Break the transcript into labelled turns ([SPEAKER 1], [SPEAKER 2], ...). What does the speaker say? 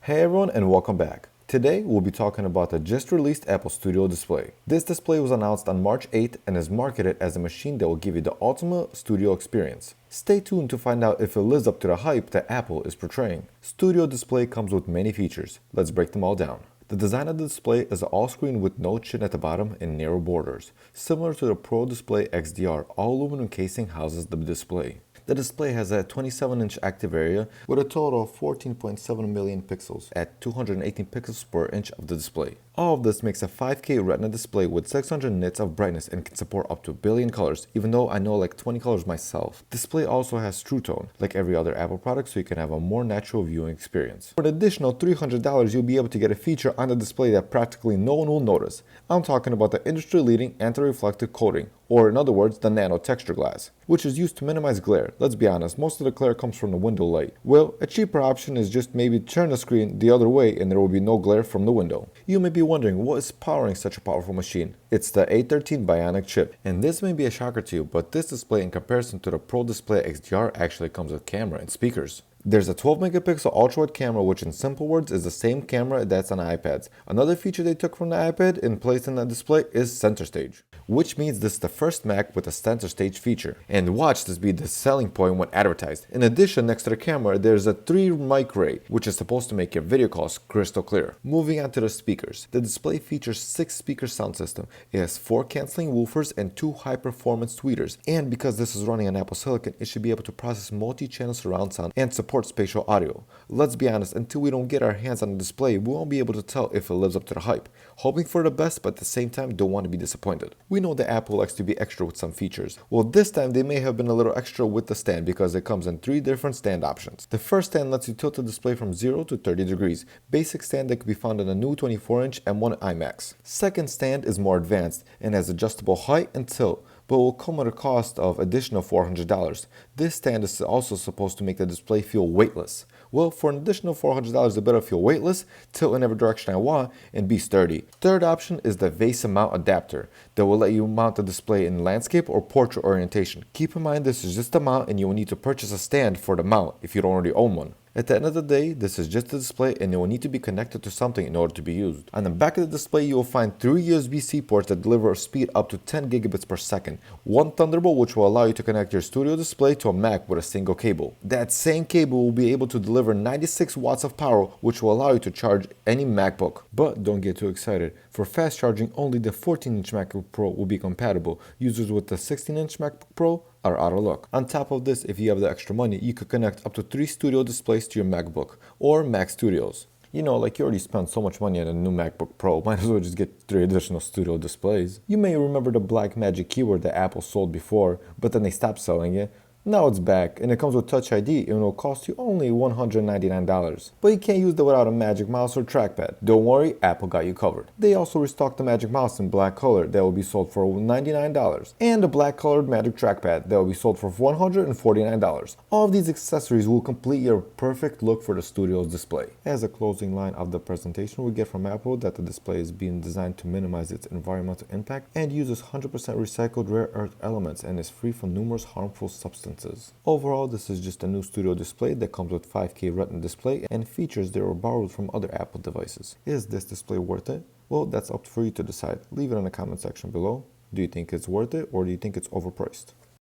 [SPEAKER 1] Hey everyone and welcome back. Today we'll be talking about the just released Apple Studio display. This display was announced on March 8th and is marketed as a machine that will give you the ultimate studio experience. Stay tuned to find out if it lives up to the hype that Apple is portraying. Studio display comes with many features. Let's break them all down. The design of the display is an all-screen with no chin at the bottom and narrow borders. Similar to the Pro Display XDR, all aluminum casing houses the display. The display has a 27-inch active area with a total of 14.7 million pixels at 218 pixels per inch of the display. All of this makes a 5K Retina display with 600 nits of brightness and can support up to a billion colors, even though I know like 20 colors myself. Display also has True Tone, like every other Apple product, so you can have a more natural viewing experience. For an additional $300, you'll be able to get a feature on the display that practically no one will notice. I'm talking about the industry-leading anti-reflective coating, or in other words, the nano texture glass, which is used to minimize glare. Let's be honest, most of the glare comes from the window light. Well, a cheaper option is just maybe turn the screen the other way and there will be no glare from the window. You may be wondering what is powering such a powerful machine. It's the A13 Bionic chip, and this may be a shocker to you, but this display in comparison to the Pro Display XDR actually comes with camera and speakers. There's a 12 megapixel ultra-wide camera, which in simple words is the same camera that's on iPads. Another feature they took from the iPad and placed in the display is center stage, which means this is the first Mac with a center stage feature. And watch this be the selling point when advertised. In addition, next to the camera, there's a 3 mic array, which is supposed to make your video calls crystal clear. Moving on to the speakers. The display features 6 speaker sound system. It has 4 canceling woofers and 2 high-performance tweeters. And because this is running on Apple Silicon, it should be able to process multi-channel surround sound and support spatial audio. Let's be honest, until we don't get our hands on the display, we won't be able to tell if it lives up to the hype. Hoping for the best, but at the same time don't want to be disappointed. We know that Apple likes to be extra with some features. Well, this time they may have been a little extra with the stand because it comes in 3 different stand options. The first stand lets you tilt the display from 0 to 30 degrees. Basic stand that can be found in a new 24-inch M1 iMacs. Second stand is more advanced and has adjustable height and tilt, but will come at a cost of additional $400. This stand is also supposed to make the display feel weightless. Well, for an additional $400, it better feel weightless, tilt in every direction I want, and be sturdy. Third option is the VESA mount adapter that will let you mount the display in landscape or portrait orientation. Keep in mind this is just a mount and you will need to purchase a stand for the mount if you don't already own one. At the end of the day, this is just a display and it will need to be connected to something in order to be used. On the back of the display, you will find 3 USB-C ports that deliver a speed up to 10 gigabits per second. 1 Thunderbolt, which will allow you to connect your studio display to a Mac with a single cable. That same cable will be able to deliver 96 watts of power, which will allow you to charge any MacBook. But don't get too excited. For fast charging, only the 14-inch MacBook Pro will be compatible. Users with the 16-inch MacBook Pro are out of luck. On top of this, if you have the extra money, you could connect up to 3 studio displays to your MacBook or Mac Studios. You know, like you already spent so much money on a new MacBook Pro, might as well just get 3 additional studio displays. You may remember the Black Magic keyboard that Apple sold before, but then they stopped selling it. Now it's back, and it comes with Touch ID, and it will cost you only $199. But you can't use it without a Magic Mouse or trackpad. Don't worry, Apple got you covered. They also restocked the Magic Mouse in black color that will be sold for $99, and a black colored Magic Trackpad that will be sold for $149. All of these accessories will complete your perfect look for the studio's display. As a closing line of the presentation, we get from Apple that the display is being designed to minimize its environmental impact and uses 100% recycled rare earth elements and is free from numerous harmful substances. Overall, this is just a new studio display that comes with 5K Retina display and features that were borrowed from other Apple devices. Is this display worth it? Well, that's up for you to decide. Leave it in the comment section below. Do you think it's worth it or do you think it's overpriced?